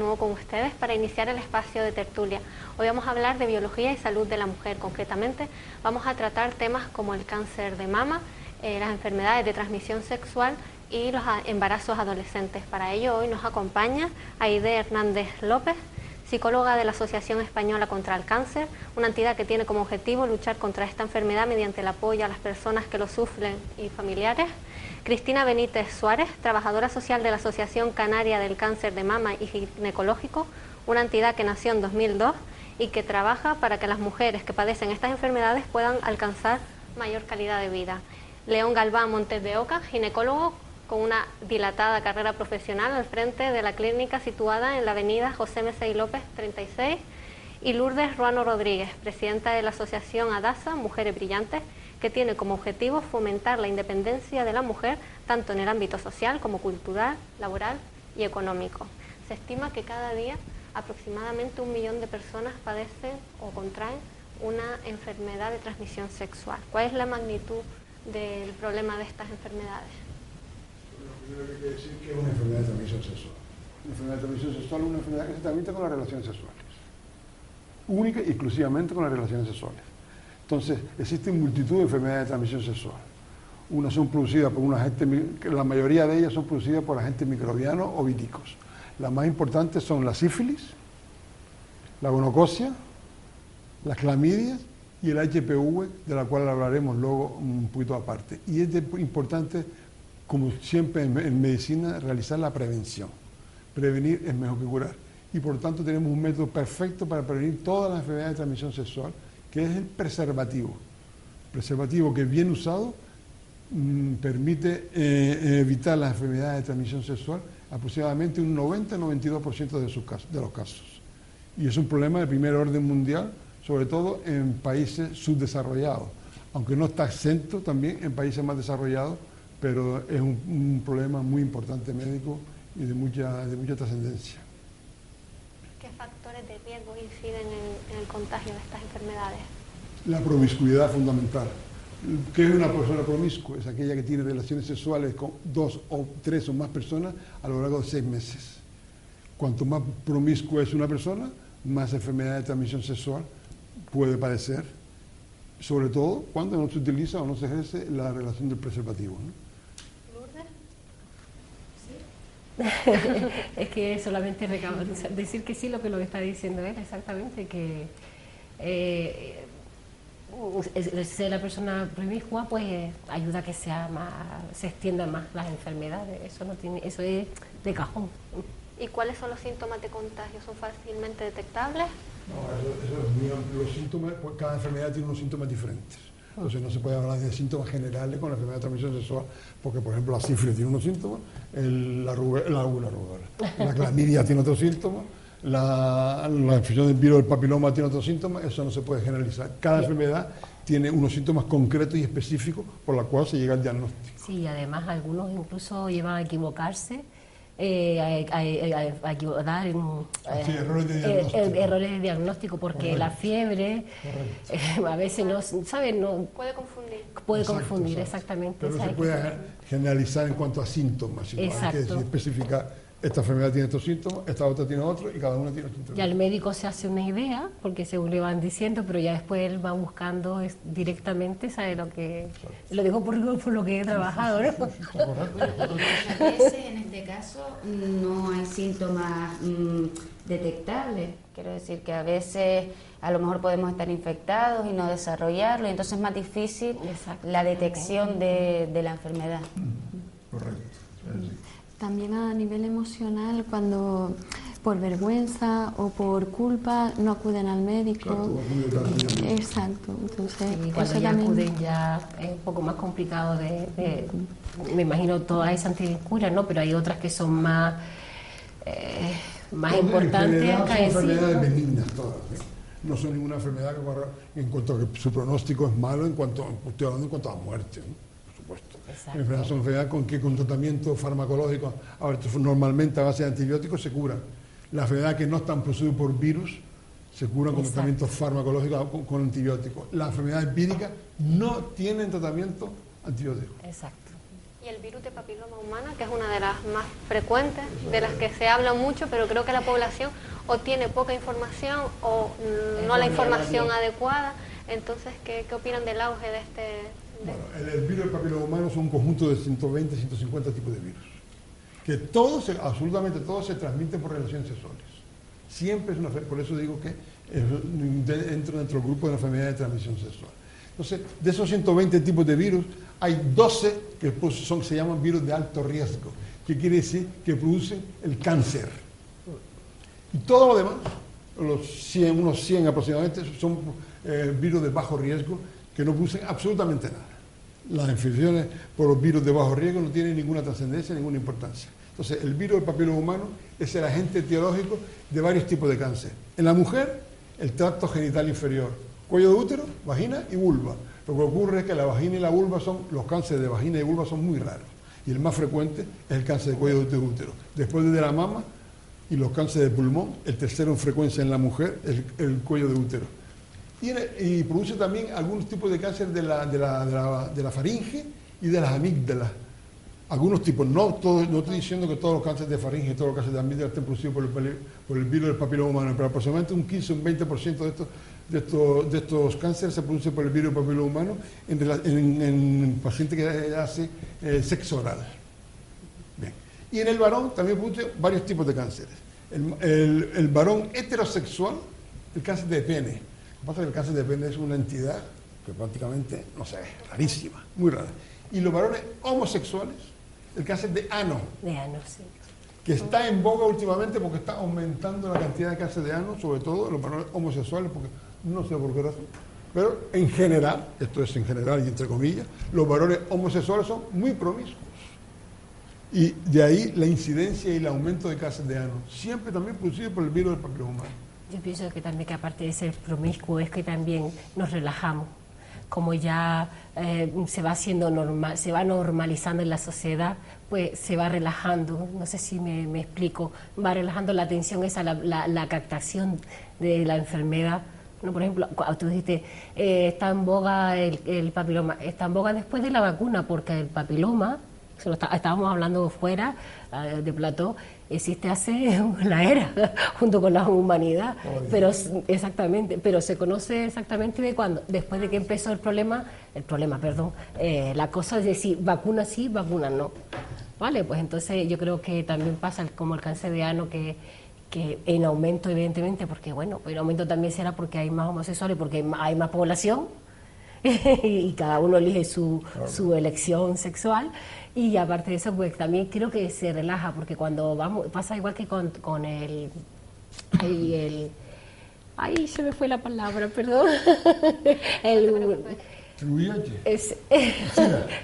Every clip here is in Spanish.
nuevo con ustedes para iniciar el espacio de tertulia. Hoy vamos a hablar de biología y salud de la mujer. Concretamente, vamos a tratar temas como el cáncer de mama, las enfermedades de transmisión sexual y los embarazos adolescentes. Para ello, hoy nos acompaña Aide Hernández López, psicóloga de la Asociación Española contra el Cáncer, una entidad que tiene como objetivo luchar contra esta enfermedad mediante el apoyo a las personas que lo sufren y familiares. Cristina Benítez Suárez, trabajadora social de la Asociación Canaria del Cáncer de Mama y Ginecológico, una entidad que nació en 2002 y que trabaja para que las mujeres que padecen estas enfermedades puedan alcanzar mayor calidad de vida. León Galván Montes de Oca, ginecólogo con una dilatada carrera profesional al frente de la clínica situada en la avenida José Mesey López 36, y Lourdes Ruano Rodríguez, presidenta de la Asociación ADASA, Mujeres Brillantes, que tiene como objetivo fomentar la independencia de la mujer tanto en el ámbito social como cultural, laboral y económico. Se estima que cada día aproximadamente 1 millón de personas padecen o contraen una enfermedad de transmisión sexual. ¿Cuál es la magnitud del problema de estas enfermedades? Lo primero que hay que decir que es una enfermedad de transmisión sexual. Una enfermedad de transmisión sexual es una enfermedad que se transmite con las relaciones sexuales. Única y exclusivamente con las relaciones sexuales. Entonces, existen multitud de enfermedades de transmisión sexual. Unas son producidas por un agente, la mayoría de ellas son producidas por agentes microbianos o víricos. Las más importantes son la sífilis, la gonococia, las clamidias y el HPV, de la cual hablaremos luego un poquito aparte. Y es importante, como siempre en medicina, realizar la prevención. Prevenir es mejor que curar. Y por lo tanto tenemos un método perfecto para prevenir todas las enfermedades de transmisión sexual, que es el preservativo. El preservativo que bien usado permite evitar las enfermedades de transmisión sexual aproximadamente un 90-92% de los casos. Y es un problema de primer orden mundial, sobre todo en países subdesarrollados, aunque no está exento también en países más desarrollados, pero es un problema muy importante médico y de mucha trascendencia. ¿Qué factores de riesgo inciden en el contagio de estas enfermedades? La promiscuidad fundamental. ¿Qué es una persona promiscua? Es aquella que tiene relaciones sexuales con 2 o 3 o más personas a lo largo de 6 meses. Cuanto más promiscua es una persona, más enfermedad de transmisión sexual puede padecer, sobre todo cuando no se utiliza o no se ejerce la relación del preservativo, ¿no? Es que solamente decir que sí, lo que está diciendo él, exactamente, que ser la persona promiscua pues ayuda a que se extiendan más las enfermedades. Eso es de cajón. ¿Y cuáles son los síntomas de contagio? ¿Son fácilmente detectables? No, eso es muy amplio. Los síntomas, pues cada enfermedad tiene unos síntomas diferentes. Entonces no se puede hablar de síntomas generales con la enfermedad de transmisión sexual, porque por ejemplo la sífilis tiene unos síntomas, la clamidia tiene otros síntomas, la infección del virus del papiloma tiene otros síntomas. Eso no se puede generalizar. Cada enfermedad tiene unos síntomas concretos y específicos por los cuales se llega al diagnóstico. Sí, además algunos incluso llevan a equivocarse, dar errores de diagnóstico, porque correcto, la fiebre a veces no, ¿sabes? No, puede confundir, exactamente. Pero no se puede generalizar en cuanto a síntomas, sino hay que especificar: esta enfermedad tiene estos síntomas, esta otra tiene otros, y cada una tiene otros. Ya el médico se hace una idea, porque según le van diciendo, pero ya después él va buscando directamente, sabe lo que... Exacto. Lo digo por lo que he trabajado, ¿no? A veces, en este caso, no hay síntomas detectables. Quiero decir que a veces a lo mejor podemos estar infectados y no desarrollarlo, y entonces es más difícil la detección de la enfermedad. Correcto. También a nivel emocional, cuando por vergüenza o por culpa no acuden al médico. Claro, exacto. Entonces, y cuando ya acuden ya es un poco más complicado me imagino todas esas anticuras, ¿no? Pero hay otras que son más importantes. Son enfermedades benignas todas, ¿eh? No son ninguna enfermedad que en cuanto a que su pronóstico es malo, estoy hablando en cuanto a muerte, ¿no? Son enfermedades con tratamiento farmacológico. Ahora, normalmente a base de antibióticos se curan. Las enfermedades que no están producidas por virus se curan con tratamiento farmacológico con antibióticos. Las enfermedades víricas no tienen tratamiento antibiótico. Exacto. Y el virus de papiloma humana, que es una de las más frecuentes, de las que se habla mucho, pero creo que la población o tiene poca información o no la información adecuada. Entonces, ¿qué opinan del auge de este? Bueno, el virus del papiloma humano es un conjunto de 120, 150 tipos de virus, que todos, absolutamente todos, se transmiten por relaciones sexuales. Siempre es una, por eso digo que dentro del grupo de la enfermedad de transmisión sexual. Entonces, de esos 120 tipos de virus, hay 12 que se llaman virus de alto riesgo, que quiere decir que producen el cáncer. Y todo lo demás, unos 100 aproximadamente, son virus de bajo riesgo, que no producen absolutamente nada. Las infecciones por los virus de bajo riesgo no tienen ninguna trascendencia, ninguna importancia. Entonces, el virus del papiloma humano es el agente etiológico de varios tipos de cáncer. En la mujer, el tracto genital inferior, cuello de útero, vagina y vulva. Lo que ocurre es que la vagina y la vulva los cánceres de vagina y vulva son muy raros. Y el más frecuente es el cáncer de cuello de útero. Después de la mama y los cánceres de pulmón, el tercero en frecuencia en la mujer es el cuello de útero. Y produce también algunos tipos de cáncer de la faringe y de las amígdalas. Algunos tipos, no estoy diciendo que todos los cánceres de faringe y todos los cánceres de amígdalas estén producidos por el virus del papiloma humano, pero aproximadamente un 15 o un 20% de estos cánceres se producen por el virus del papiloma humano en pacientes que hace sexo oral. Bien. Y en el varón también produce varios tipos de cánceres. El varón heterosexual, el cáncer de pene. Lo que pasa es que el cáncer de pene es una entidad que prácticamente, no sé, rarísima, muy rara. Y los varones homosexuales, el cáncer de ano. De ano, sí. Que está en boga últimamente porque está aumentando la cantidad de cáncer de ano, sobre todo en los varones homosexuales, porque no sé por qué razón. Pero en general, esto es en general y entre comillas, los varones homosexuales son muy promiscuos. Y de ahí la incidencia y el aumento de cáncer de ano, siempre también producido por el virus del papiloma humano. Yo pienso que también, que aparte de ser promiscuo, es que también nos relajamos. Como ya se va haciendo normal, se va normalizando en la sociedad, pues se va relajando. No sé si me explico. Va relajando la atención, la captación de la enfermedad. No, por ejemplo, tú dijiste, está en boga el papiloma, está en boga después de la vacuna, porque el papiloma, estábamos hablando fuera de plató, existe hace una era, junto con la humanidad, pero exactamente, pero se conoce exactamente de cuándo, después de que empezó la cosa es decir, vacuna sí, vacuna no. Vale, pues entonces yo creo que también pasa como el cáncer de ano, que en aumento, evidentemente, porque bueno, en aumento también será porque hay más homosexuales, porque hay más población y cada uno elige su elección sexual. Y aparte de eso, pues también creo que se relaja, porque cuando vamos, pasa igual que con el ay, se me fue la palabra, perdón. El VIH.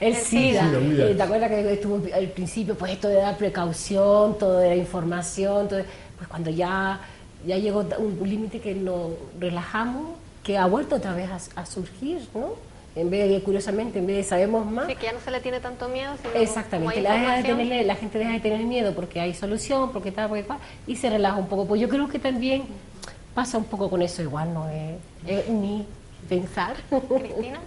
El SIDA. ¿Te acuerdas que estuvo al principio, pues esto de dar precaución, todo de la información, todo, pues cuando ya llegó un límite que lo relajamos, que ha vuelto otra vez a surgir, ¿no? En vez de, curiosamente, en vez de sabemos más... Sí, que ya no se le tiene tanto miedo. Sino exactamente, la gente deja de tener miedo porque hay solución, porque tal, porque cual, y se relaja un poco. Pues yo creo que también pasa un poco con eso igual, ¿no? Ni pensar. Cristina.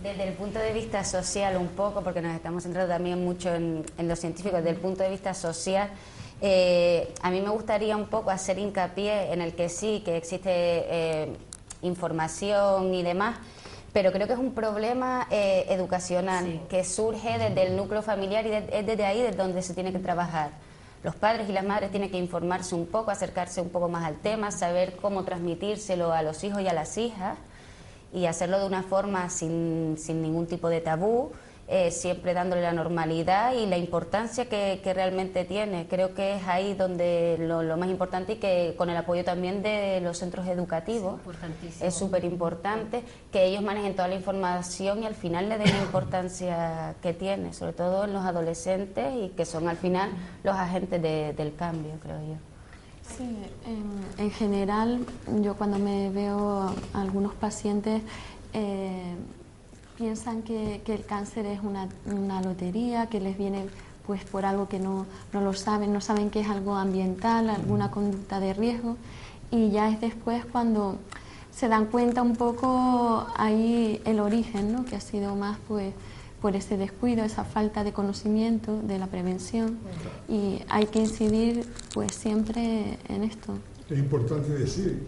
Desde el punto de vista social un poco, porque nos estamos centrando también mucho en lo científico, desde el punto de vista social, a mí me gustaría un poco hacer hincapié en el que sí, que existe información y demás, pero creo que es un problema educacional, sí, que surge desde el núcleo familiar y es desde ahí desde donde se tiene que trabajar. Los padres y las madres tienen que informarse un poco, acercarse un poco más al tema, saber cómo transmitírselo a los hijos y a las hijas y hacerlo de una forma sin ningún tipo de tabú, siempre dándole la normalidad y la importancia que realmente tiene. Creo que es ahí donde lo más importante, y que con el apoyo también de los centros educativos es súper importante que ellos manejen toda la información y al final le den la importancia que tiene, sobre todo en los adolescentes, y que son al final los agentes del cambio, creo yo. Sí, en general yo cuando me veo a algunos pacientes piensan que el cáncer es una lotería, que les viene pues por algo que no lo saben, no saben que es algo ambiental, alguna conducta de riesgo, y ya es después cuando se dan cuenta un poco ahí el origen, ¿no? Que ha sido más pues por ese descuido, esa falta de conocimiento de la prevención, y hay que incidir pues siempre en esto. Es importante decir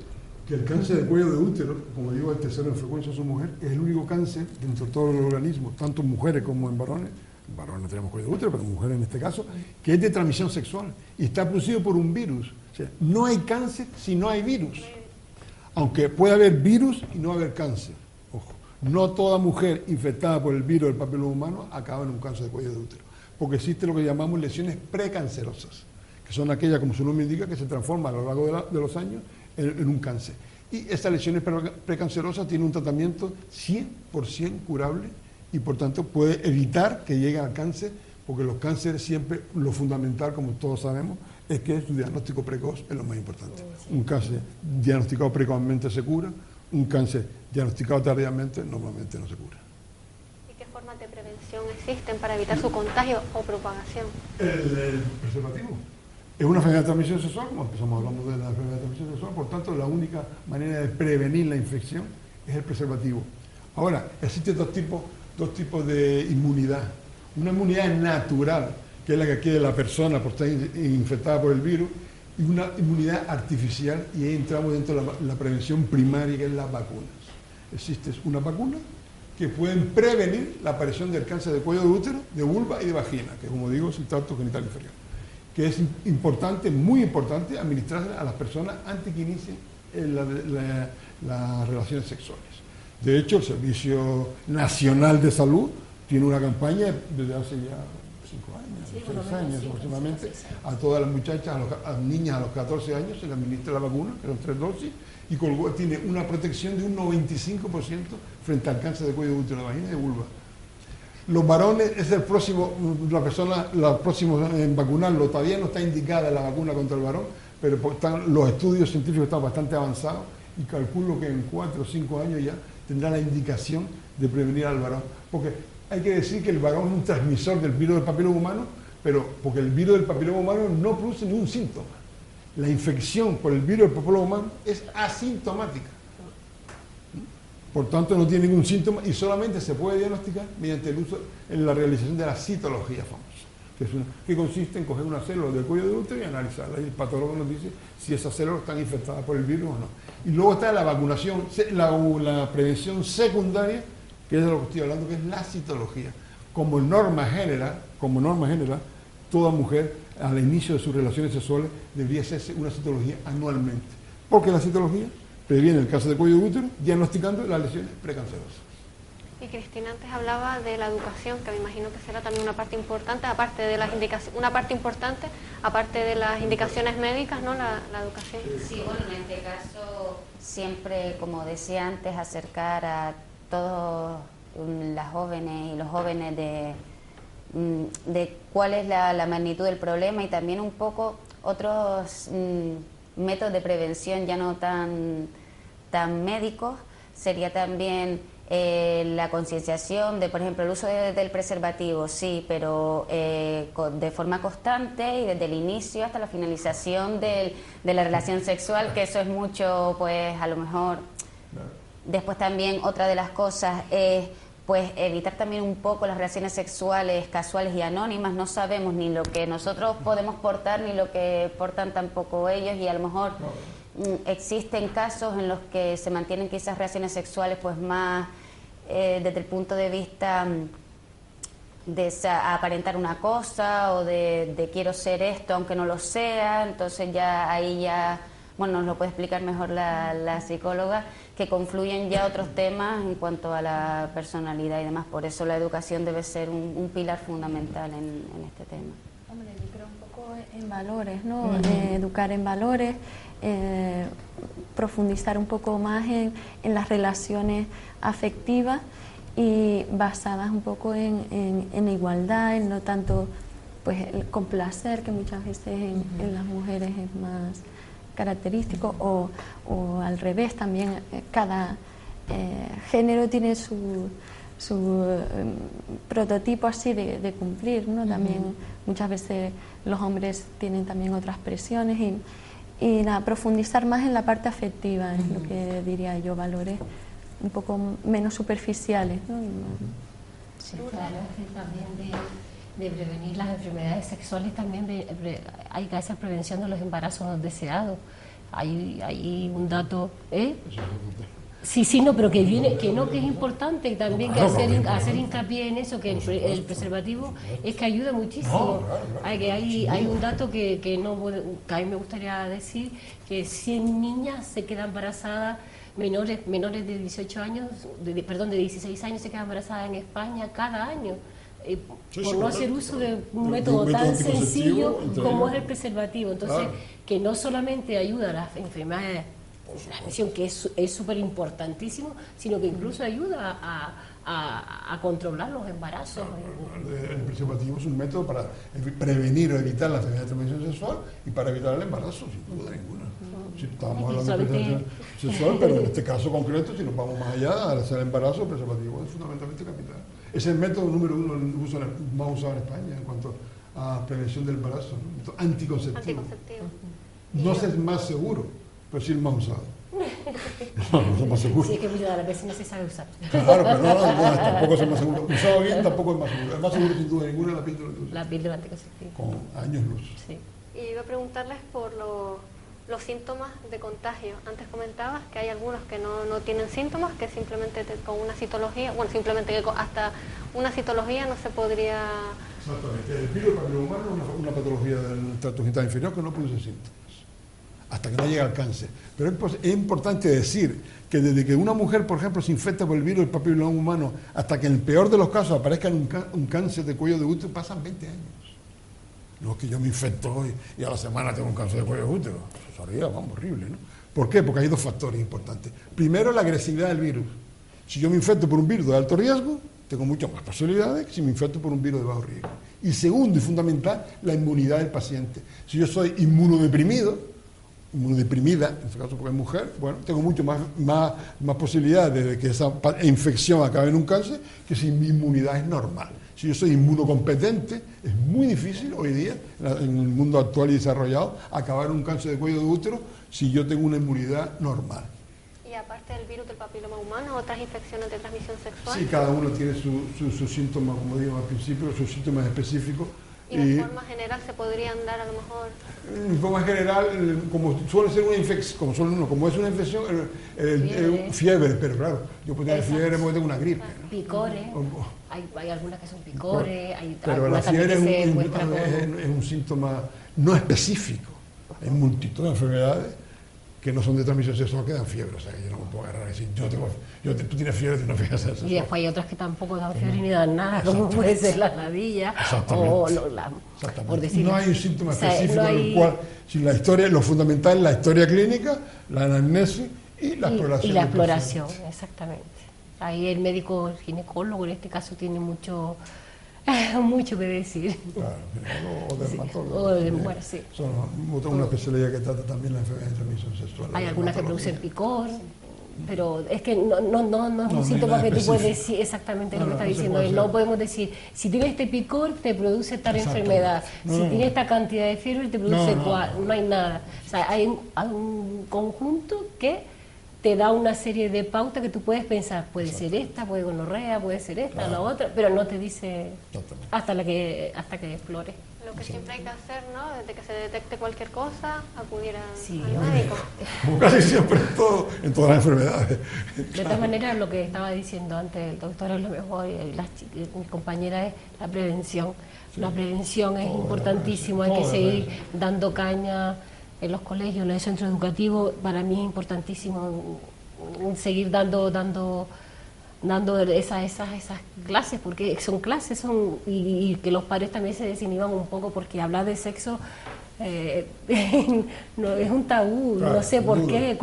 que el cáncer de cuello de útero, como digo, el tercero en frecuencia en su mujer, es el único cáncer dentro de todos los organismos, tanto en mujeres como en varones. En varones no tenemos cuello de útero, pero en mujeres en este caso, que es de transmisión sexual y está producido por un virus. O sea, no hay cáncer si no hay virus. Aunque puede haber virus y no haber cáncer. Ojo, no toda mujer infectada por el virus del papiloma humano acaba en un cáncer de cuello de útero, porque existe lo que llamamos lesiones precancerosas, que son aquellas, como su nombre indica, que se transforman a lo largo de los años en un cáncer. Y estas lesiones precancerosas tienen un tratamiento 100% curable y por tanto puede evitar que lleguen al cáncer, porque los cánceres siempre, lo fundamental, como todos sabemos, es que su diagnóstico precoz es lo más importante. Un cáncer diagnosticado precozmente se cura, un cáncer diagnosticado tardíamente normalmente no se cura. ¿Y qué formas de prevención existen para evitar su contagio o propagación? El preservativo. Es una enfermedad de transmisión sexual, como empezamos hablando de la enfermedad de transmisión sexual, por tanto la única manera de prevenir la infección es el preservativo. Ahora, existen dos tipos de inmunidad. Una inmunidad natural, que es la que adquiere la persona por estar infectada por el virus, y una inmunidad artificial, y ahí entramos dentro de la prevención primaria, que es las vacunas. Existe una vacuna que pueden prevenir la aparición del cáncer de cuello de útero, de vulva y de vagina, que como digo es el tracto genital inferior, que es importante, muy importante, administrarse a las personas antes que inicien las relaciones sexuales. De hecho, el Servicio Nacional de Salud tiene una campaña desde hace ya 5 años, 6 años aproximadamente, a todas las muchachas, a las niñas a los 14 años se les administra la vacuna, que son 3 dosis, y tiene una protección de un 95% frente al cáncer de cuello de útero, de vagina y de vulva. Los varones es el próximo, la próxima en vacunarlo, todavía no está indicada la vacuna contra el varón, pero los estudios científicos están bastante avanzados y calculo que en 4 o 5 años ya tendrá la indicación de prevenir al varón. Porque hay que decir que el varón es un transmisor del virus del papiloma humano, pero porque el virus del papiloma humano no produce ningún síntoma. La infección por el virus del papiloma humano es asintomática. Por tanto, no tiene ningún síntoma y solamente se puede diagnosticar mediante el uso en la realización de la citología famosa, que consiste en coger una célula del cuello de útero y analizarla. Y el patólogo nos dice si esas células están infectadas por el virus o no. Y luego está la vacunación, la prevención secundaria, que es de lo que estoy hablando, que es la citología. Como norma general, toda mujer al inicio de sus relaciones sexuales debería hacerse una citología anualmente. Porque la citología previene el cáncer de cuello de útero, diagnosticando las lesiones precancerosas. Y Cristina antes hablaba de la educación, que me imagino que será también una parte importante, aparte de las indicaciones, aparte de las indicaciones médicas, ¿no? La educación. Sí, bueno, en este caso siempre, como decía antes, acercar a todas las jóvenes y los jóvenes de cuál es la magnitud del problema y también un poco otros métodos de prevención ya no tan médicos. Sería también la concienciación de, por ejemplo, el uso del preservativo, sí, pero de forma constante y desde el inicio hasta la finalización de la relación sexual, que eso es mucho, pues a lo mejor. Después también otra de las cosas es pues evitar también un poco las relaciones sexuales casuales y anónimas. No sabemos ni lo que nosotros podemos portar ni lo que portan tampoco ellos, y a lo mejor existen casos en los que se mantienen quizás relaciones sexuales pues más desde el punto de vista de aparentar una cosa o de quiero ser esto aunque no lo sea. Entonces ya ahí ya, bueno, nos lo puede explicar mejor la psicóloga, que confluyen ya otros temas en cuanto a la personalidad y demás. Por eso la educación debe ser un pilar fundamental en este tema. Hombre, yo creo un poco en valores, ¿no? Educar en valores, profundizar un poco más en las relaciones afectivas y basadas un poco en igualdad, en no tanto pues el complacer, que muchas veces en las mujeres es más característico, o al revés también. Cada género tiene su prototipo así de cumplir, ¿no? También muchas veces los hombres tienen también otras presiones y nada, profundizar más en la parte afectiva es lo que diría yo, valores un poco menos superficiales, ¿no? Sí, claro, también de prevenir las enfermedades sexuales, también hay que hacer prevención de los embarazos no deseados. Hay un dato, Sí, no, pero que es importante también que hacer hincapié en eso, que el preservativo es que ayuda muchísimo. Hay un dato que a mí me gustaría decir, que 100 niñas se quedan embarazadas, menores de 18 años, de 16 años se quedan embarazadas en España cada año. Por no hacer uso de un método tan sencillo como es el preservativo. Entonces, que no solamente ayuda a las enfermedades de transmisión, que es súper importantísimo, sino que incluso ayuda a controlar los embarazos. El preservativo es un método para prevenir o evitar la enfermedad de transmisión sexual y para evitar el embarazo, sin duda ninguna. Si estamos hablando de transmisión sexual, pero en este caso concreto, si nos vamos más allá, al hacer el embarazo, el preservativo es fundamentalmente capital. Es el método número uno más usado en España en cuanto a prevención del embarazo, ¿no? Anticonceptivo. No es el más seguro, pero sí el más usado. No es el más seguro. Sí, es que muchas veces no se sabe usar. Claro, pero no, tampoco es el más seguro. Usado bien tampoco es más seguro. El más seguro sin duda ninguna es la píldora anticonceptiva. La píldora anticonceptiva. Con años luz. Sí. Y iba a preguntarles por los síntomas de contagio. Antes comentabas que hay algunos que no tienen síntomas, que simplemente con una citología, simplemente que hasta una citología no se podría... Exactamente. El virus del papiloma humano es una patología del tracto genital inferior que no produce síntomas, hasta que no llega al cáncer. Pero es importante decir que desde que una mujer, por ejemplo, se infecta por el virus del papiloma humano hasta que en el peor de los casos aparezca un cáncer de cuello de útero, pasan 20 años. No es que yo me infecto hoy y a la semana tengo un cáncer de cuello de útero. Eso sería, horrible, ¿no? ¿Por qué? Porque hay dos factores importantes. Primero, la agresividad del virus. Si yo me infecto por un virus de alto riesgo, tengo muchas más posibilidades que si me infecto por un virus de bajo riesgo. Y segundo y fundamental, la inmunidad del paciente. Si yo soy inmunodeprimida, en este caso porque es mujer, tengo mucho más posibilidades de que esa infección acabe en un cáncer que si mi inmunidad es normal. Si yo soy inmunocompetente, es muy difícil hoy día, en el mundo actual y desarrollado, acabar en un cáncer de cuello de útero si yo tengo una inmunidad normal. Y aparte del virus del papiloma humano, ¿otras infecciones de transmisión sexual? Sí, cada uno tiene sus síntomas, como digo al principio, sus síntomas específicos. ¿Y de forma general se podrían dar a lo mejor? En forma general, como suele ser una infección, como es una infección, fiebre, pero claro, yo puedo tener fiebre porque tengo una gripe, ¿no? Picores, hay algunas que son picores, pero la fiebre es un síntoma no específico, hay multitud de enfermedades que no son de transmisión sexual que dan fiebre, o sea que yo no me puedo agarrar y decir, tú tienes fiebre, tú no fiebre sexual. Y después hay otras que tampoco dan fiebre ni dan nada, como puede ser la ladilla o por decirlo. No hay un síntoma específico en el cual, si la historia, lo fundamental es la historia clínica, la anamnesis y la exploración. Y la exploración, exactamente. Ahí el médico, el ginecólogo en este caso tiene mucho que decir. Claro, o dermatólogo. Sí. Son una especialidad que trata también la enfermedad de transmisión sexual. Hay algunas que producen picor, pero es que no es un síntoma que tú puedes decir exactamente lo que está diciendo. No podemos decir, si tienes este picor, te produce tal enfermedad. Si tienes esta cantidad de fiebre, te produce cual. No hay nada. O sea, hay un conjunto que te da una serie de pautas que tú puedes pensar, puede ser esta, puede gonorrea, puede ser esta, la otra, pero no te dice hasta que explore. Lo que siempre hay que hacer, ¿no? Desde que se detecte cualquier cosa, acudir al médico. Como casi siempre en todas las enfermedades. De todas maneras, lo que estaba diciendo antes el doctor, a lo mejor, mi compañera, es la prevención. La prevención es importantísimo, hay que seguir dando caña en los colegios, en los centros educativos. Para mí es importantísimo seguir dando esas clases, porque son clases, y que los padres también se desinhiban un poco, porque hablar de sexo no es un tabú, claro, no sé por qué,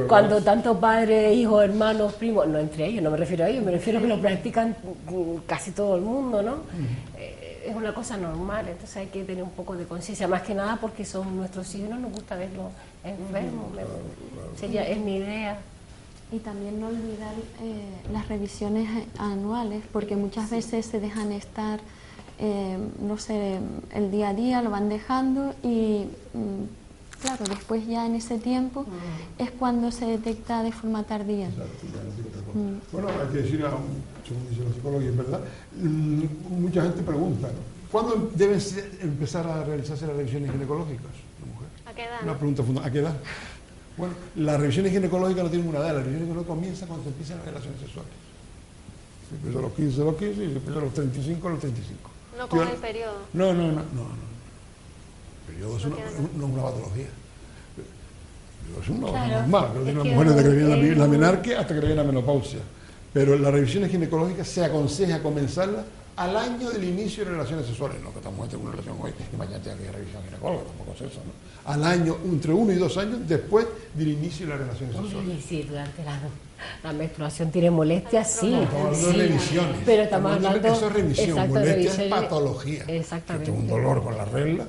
cuando tantos padres, hijos, hermanos, primos, no entre ellos, no me refiero a ellos, me refiero a que lo practican casi todo el mundo, ¿no? Es una cosa normal, entonces hay que tener un poco de conciencia, más que nada porque son nuestros hijos y no nos gusta verlos enfermos, es mi idea. Y también no olvidar las revisiones anuales, porque muchas veces se dejan estar, el día a día lo van dejando y, claro, después ya en ese tiempo es cuando se detecta de forma tardía. Exacto, Bueno, hay que decir, según dicen los psicólogos, y es verdad, mucha gente pregunta, ¿no? ¿Cuándo deben empezar a realizarse las revisiones ginecológicas de la mujer? ¿A qué edad? Una pregunta fundamental. ¿A qué edad? Bueno, las revisiones ginecológicas no tienen una edad, las revisiones ginecológicas comienzan cuando se empiezan las relaciones sexuales. Se empieza a los 15 a los 15 y se empieza a los 35 a los 35. No con el periodo. No. El periodo es una patología. Es un normal, que tienen las mujeres desde que le viene la menarquia hasta que le viene la menopausia. Pero las revisiones ginecológicas se aconseja comenzarlas al año del inicio de relaciones sexuales. No que estamos en una relación hoy y mañana tenga que ir a revisión ginecóloga, tampoco es eso, ¿no? Al año, entre 1 y 2 años después del inicio de las relaciones sexuales. Sí, durante la menstruación tiene molestias, sí. Estamos hablando de revisiones. Pero estamos hablando de eso es remisión, exacto, molestia es revisiones, patología. Exactamente. Si tengo un dolor con la regla,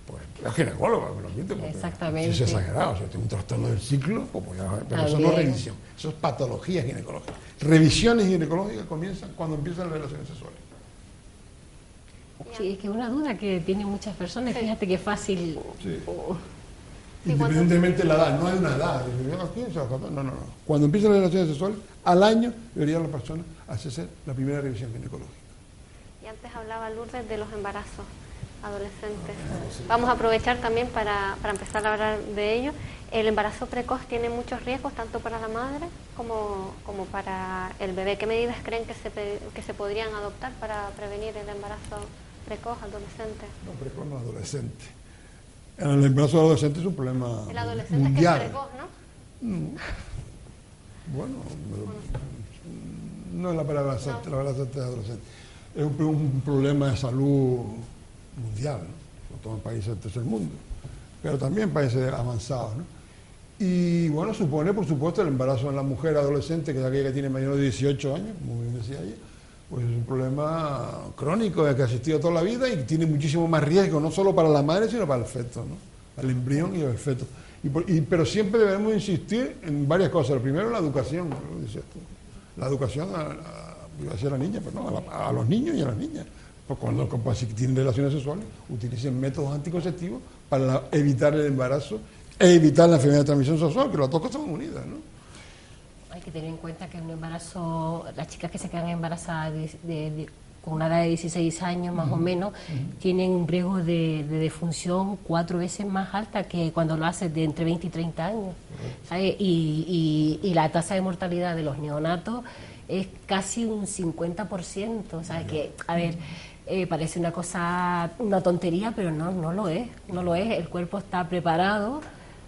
pues es ginecóloga, me lo admite, porque exactamente. si es exagerado, si tengo un trastorno del ciclo, pues pero eso no es revisión, eso es patología ginecológica. Revisiones ginecológicas comienzan cuando empiezan las relaciones sexuales. Sí, es que es una duda que tienen muchas personas, fíjate que fácil. Sí. Independientemente de la edad, no hay una edad, no. Cuando empiezan las relaciones sexuales, al año debería la persona hacerse la primera revisión ginecológica. Y antes hablaba Lourdes de los embarazos adolescentes. Vamos a aprovechar también para empezar a hablar de ello. El embarazo precoz tiene muchos riesgos, tanto para la madre como para el bebé. ¿Qué medidas creen que se podrían adoptar para prevenir el embarazo precoz adolescente? No, precoz no, adolescente. El embarazo adolescente es un problema mundial. El adolescente es que es precoz, ¿no? Bueno, no es la palabra exacta, la palabra exacta es adolescente. Es un problema de salud mundial, ¿no? Sobre todo en países del tercer mundo, pero también en países avanzados, ¿no? Y bueno, supone, por supuesto, el embarazo en la mujer adolescente, que es aquella que tiene mayor de 18 años, como bien decía ella, pues es un problema crónico que ha existido toda la vida y tiene muchísimo más riesgo, no solo para la madre, sino para el feto, ¿no? Para el embrión y el feto. Pero siempre debemos insistir en varias cosas. Lo primero, la educación, ¿no? Decías tú. La educación iba a ser a la niña, pero no, a los niños y a las niñas. Pues cuando si tienen relaciones sexuales, utilicen métodos anticonceptivos para evitar el embarazo e evitar la enfermedad de transmisión sexual, que las dos cosas van unidas, ¿no? Hay que tener en cuenta que un embarazo, las chicas que se quedan embarazadas con una edad de 16 años más o menos, tienen un riesgo de defunción 4 veces más alta que cuando lo haces de entre 20 y 30 años. ¿Sabes? Y la tasa de mortalidad de los neonatos es casi un 50%. O sea, que, a ver, parece una tontería, pero no lo es. No lo es. El cuerpo está preparado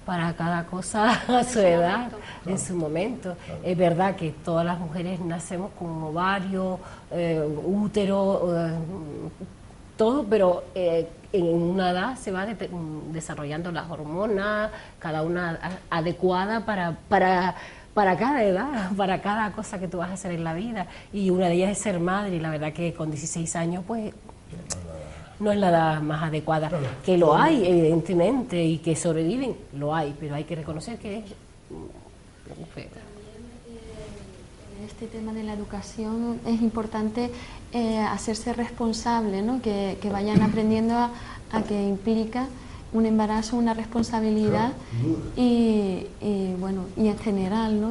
para cada cosa a su edad, en su momento. Es verdad que todas las mujeres nacemos con ovario, útero, todo, pero en una edad se va desarrollando las hormonas, cada una adecuada para cada edad, para cada cosa que tú vas a hacer en la vida. Y una de ellas es ser madre, y la verdad que con 16 años, pues no es la edad más adecuada. Que lo hay, evidentemente, y que sobreviven, lo hay, pero hay que reconocer que es feo. En este tema de la educación es importante hacerse responsable, ¿no? Que vayan aprendiendo a que implica un embarazo, una responsabilidad y bueno, y en general, ¿no?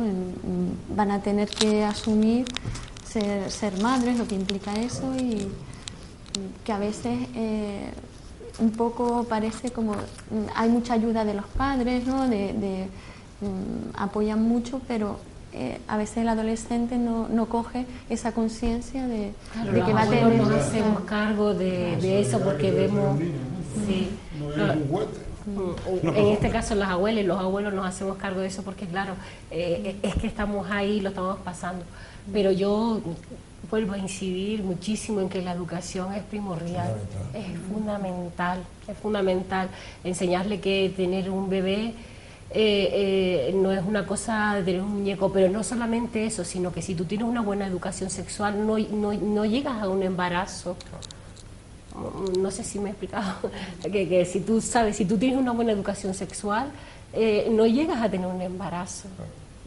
Van a tener que asumir ser madres, lo que implica eso, y que a veces un poco parece como hay mucha ayuda de los padres, ¿no? Apoyan mucho, pero a veces el adolescente no coge esa conciencia de que va a tener. Nos hacemos cargo de eso porque vemos. Sí. En este caso las abuelas y los abuelos nos hacemos cargo de eso porque claro, es que estamos ahí, lo estamos pasando. Pero yo vuelvo a incidir muchísimo en que la educación es primordial, es fundamental enseñarle que tener un bebé no es una cosa de tener un muñeco, pero no solamente eso, sino que si tú tienes una buena educación sexual no llegas a un embarazo. No sé si me he explicado, que si tú sabes, si tú tienes una buena educación sexual, no llegas a tener un embarazo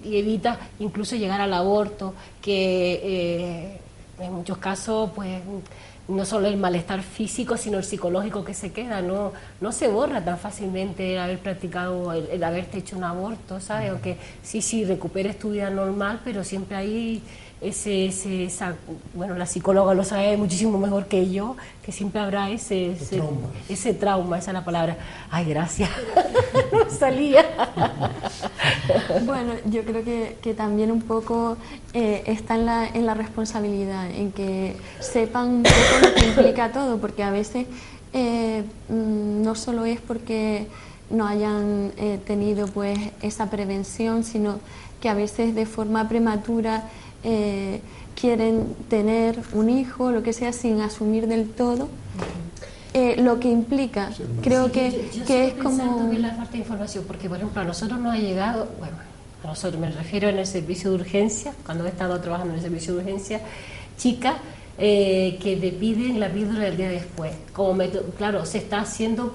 y evitas incluso llegar al aborto, que en muchos casos pues no solo el malestar físico, sino el psicológico que se queda, no se borra tan fácilmente el haber practicado, el haberte hecho un aborto, ¿sabes? Aunque sí, recuperes tu vida normal, pero siempre hay bueno, la psicóloga lo sabe muchísimo mejor que yo, que siempre habrá ese trauma, esa es la palabra. Ay, gracias, no salía. Bueno, yo creo que también un poco está en la responsabilidad, en que sepan un poco lo que implica todo, porque a veces no solo es porque no hayan tenido pues esa prevención, sino que a veces de forma prematura quieren tener un hijo, lo que sea, sin asumir del todo lo que implica. Creo que es como... que es la falta de información, porque por ejemplo a nosotros nos ha llegado, bueno, a nosotros me refiero en el servicio de urgencia, cuando he estado trabajando en el servicio de urgencia, chicas que te piden la píldora del día después, como método, claro, se está haciendo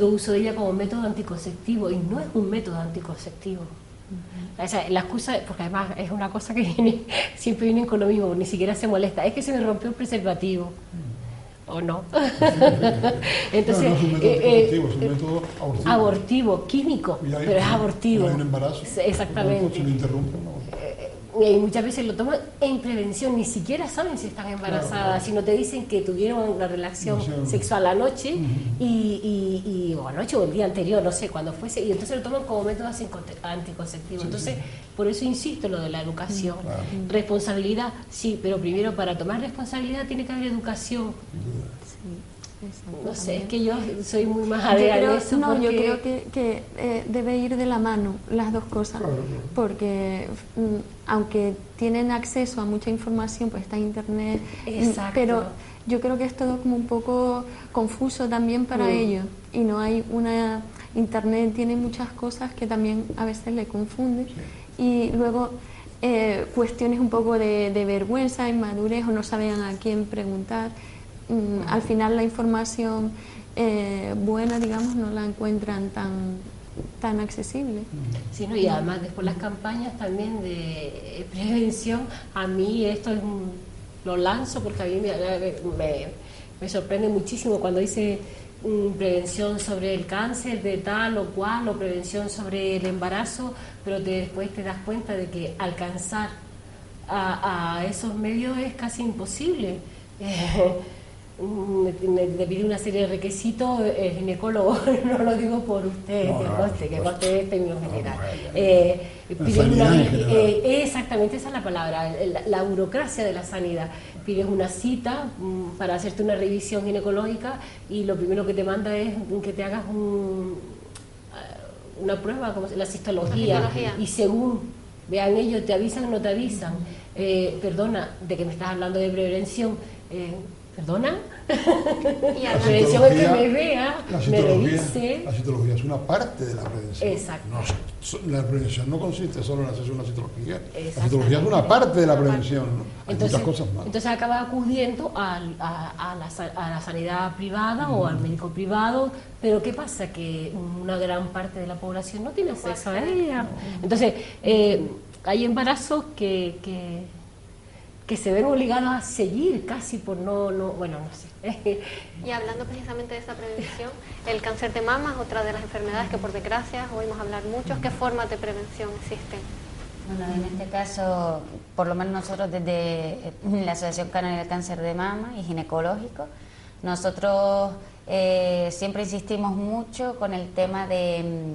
uso de ella como método anticonceptivo, y no es un método anticonceptivo. O sea, la excusa, porque además es una cosa que siempre vienen con lo mismo, ni siquiera se molesta, es que se me rompió el preservativo. ¿O no? Entonces, no es un método anticonceptivo, es un método abortivo, químico, pero es abortivo. Hay un embarazo. Exactamente. Se lo interrumpe, ¿no? Y muchas veces lo toman en prevención, ni siquiera saben si están embarazadas, sino te dicen que tuvieron una relación sexual anoche o anoche o el día anterior, no sé, cuando fuese, y entonces lo toman como método anticonceptivo. Entonces, por eso insisto lo de la educación. Responsabilidad, sí, pero primero para tomar responsabilidad tiene que haber educación. No sé, es que yo soy muy más adepta en eso. No, yo creo que debe ir de la mano las dos cosas, porque aunque tienen acceso a mucha información, pues está internet, pero yo creo que es todo como un poco confuso también para ellos, y no hay una... Internet tiene muchas cosas que también a veces le confunden, y luego cuestiones un poco de vergüenza, inmadurez, o no saben a quién preguntar. Al final la información buena, digamos, no la encuentran tan accesible. Sí, ¿no? Y además después las campañas también de prevención, a mí esto lo lanzo porque a mí me sorprende muchísimo cuando dice prevención sobre el cáncer de tal o cual, o prevención sobre el embarazo, pero después te das cuenta de que alcanzar a esos medios es casi imposible. Me pide una serie de requisitos el ginecólogo, no lo digo por usted, que conste este mismo general. Exactamente, esa es la palabra, la burocracia de la sanidad. Pides una cita para hacerte una revisión ginecológica y lo primero que te manda es que te hagas una prueba, como la cistología, y según vean ellos, te avisan o no te avisan. Perdona, de que me estás hablando de prevención. ¿Perdona? Y la prevención es que me vea, me revise. La citología es una parte de la prevención. Exacto. La prevención no consiste solo en hacerse una citología. La citología es una parte de la prevención, ¿no? Hay muchas cosas más. Entonces acaba acudiendo a la sanidad privada o al médico privado, pero ¿qué pasa? Que una gran parte de la población no tiene acceso a ella. Entonces, hay embarazos que se ven obligados a seguir casi por bueno, no sé. Y hablando precisamente de esa prevención, el cáncer de mama es otra de las enfermedades que por desgracia oímos hablar mucho. ¿Qué formas de prevención existen? Bueno, en este caso, por lo menos nosotros desde la Asociación Canaria del Cáncer de Mama y Ginecológico, nosotros siempre insistimos mucho con el tema de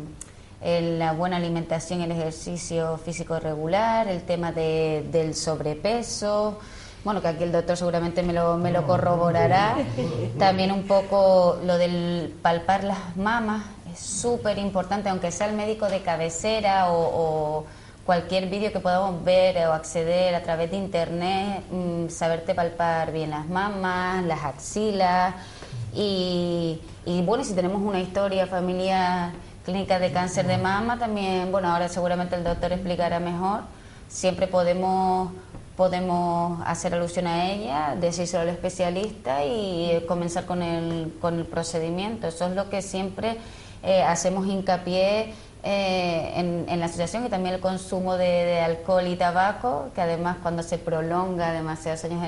la buena alimentación y el ejercicio físico regular, el tema del sobrepeso, bueno, que aquí el doctor seguramente me lo corroborará. También un poco lo del palpar las mamas, es súper importante, aunque sea el médico de cabecera o cualquier vídeo que podamos ver o acceder a través de internet, saberte palpar bien las mamas, las axilas y bueno, si tenemos una historia familiar clínica de cáncer de mama también, bueno, ahora seguramente el doctor explicará mejor, siempre podemos hacer alusión a ella, decírselo al especialista y comenzar con el procedimiento. Eso es lo que siempre hacemos hincapié en la asociación, y también el consumo de alcohol y tabaco, que además cuando se prolonga demasiados años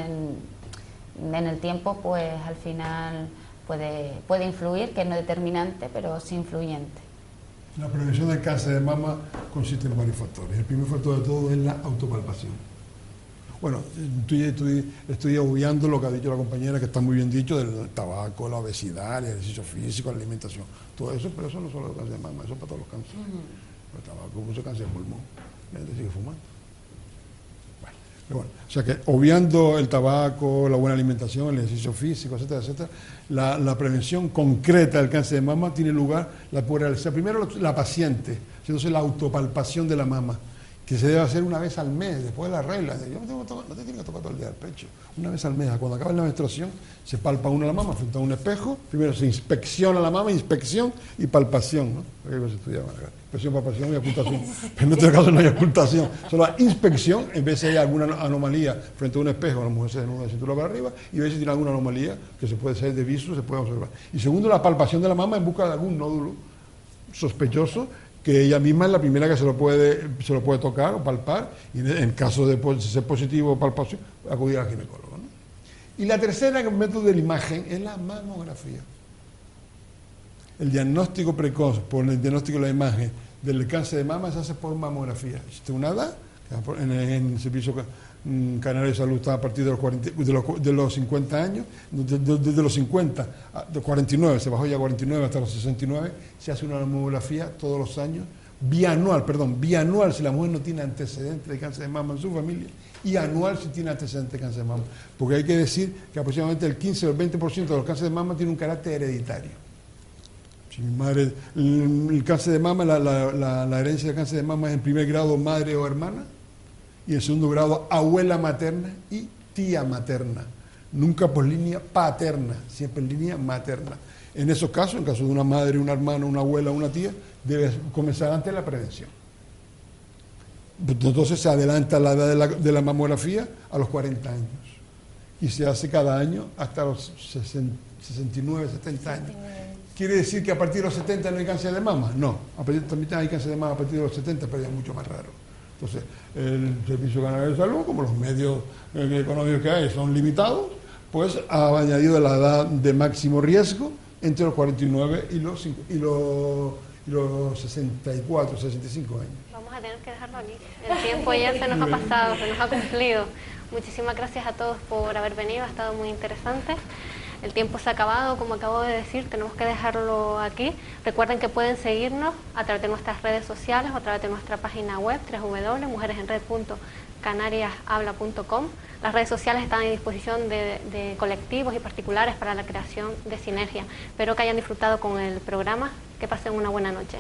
en el tiempo pues al final puede influir, que no es determinante, pero sí influyente. La prevención del cáncer de mama consiste en varios factores. El primer factor de todo es la autopalpación. Bueno, estoy obviando lo que ha dicho la compañera, que está muy bien dicho, del tabaco, la obesidad, el ejercicio físico, la alimentación, todo eso, pero eso no solo es cáncer de mama, eso es para todos los cánceres. El tabaco, mucho cáncer de pulmón, la gente sigue fumando. Bueno, o sea que obviando el tabaco, la buena alimentación, el ejercicio físico, etcétera, etcétera, la prevención concreta del cáncer de mama tiene lugar, la puede realizar primero la paciente, entonces la autopalpación de la mama, que se debe hacer una vez al mes, después de la regla. Yo no te tiene que tocar todo el día el pecho, una vez al mes. Cuando acaba la menstruación, se palpa uno la mama frente a un espejo, primero se inspecciona la mama, inspección y palpación, ¿no? Porque se estudiaba, inspección, palpación y ocultación. Pero en este caso no hay ocultación, solo la inspección, en vez de hay alguna anomalía frente a un espejo, la mujer se desnuda de cintura para arriba y ve si tiene alguna anomalía que se puede ser de viso, se puede observar. Y segundo, la palpación de la mama en busca de algún nódulo sospechoso, que ella misma es la primera que se lo puede tocar o palpar, y en caso de ser positivo o palpación, acudir al ginecólogo, ¿no? Y la tercera método de la imagen es la mamografía. El diagnóstico precoz por el diagnóstico de la imagen del cáncer de mama se hace por mamografía. Existe una edad, en el Servicio Canario de Salud está a partir de los 50 años, desde los 50 de 49, se bajó ya a 49 hasta los 69, se hace una mamografía todos los años, bianual si la mujer no tiene antecedentes de cáncer de mama en su familia, y anual si tiene antecedentes de cáncer de mama, porque hay que decir que aproximadamente el 15 o el 20% de los cánceres de mama tiene un carácter hereditario. Si mi madre, el cáncer de mama, la herencia del cáncer de mama es en primer grado madre o hermana, y en segundo grado abuela materna y tía materna, nunca por línea paterna, siempre en línea materna. En esos casos, en caso de una madre, una hermana, una abuela, una tía, debe comenzar antes la prevención. Entonces se adelanta la edad de la mamografía a los 40 años y se hace cada año hasta los 69, 70 años. ¿Quiere decir que a partir de los 70 no hay cáncer de mama? No, también hay cáncer de mama a partir de los 70, pero es mucho más raro. Entonces, el Servicio Canario de Salud, como los medios económicos que hay son limitados, pues ha añadido la edad de máximo riesgo entre los 49 y los 64, 65 años. Vamos a tener que dejarlo aquí. El tiempo ya se nos ha pasado, se nos ha cumplido. Muchísimas gracias a todos por haber venido, ha estado muy interesante. El tiempo se ha acabado, como acabo de decir, tenemos que dejarlo aquí. Recuerden que pueden seguirnos a través de nuestras redes sociales o a través de nuestra página web www.mujeresenred.canariashabla.com. Las redes sociales están a disposición de colectivos y particulares para la creación de sinergia. Espero que hayan disfrutado con el programa. Que pasen una buena noche.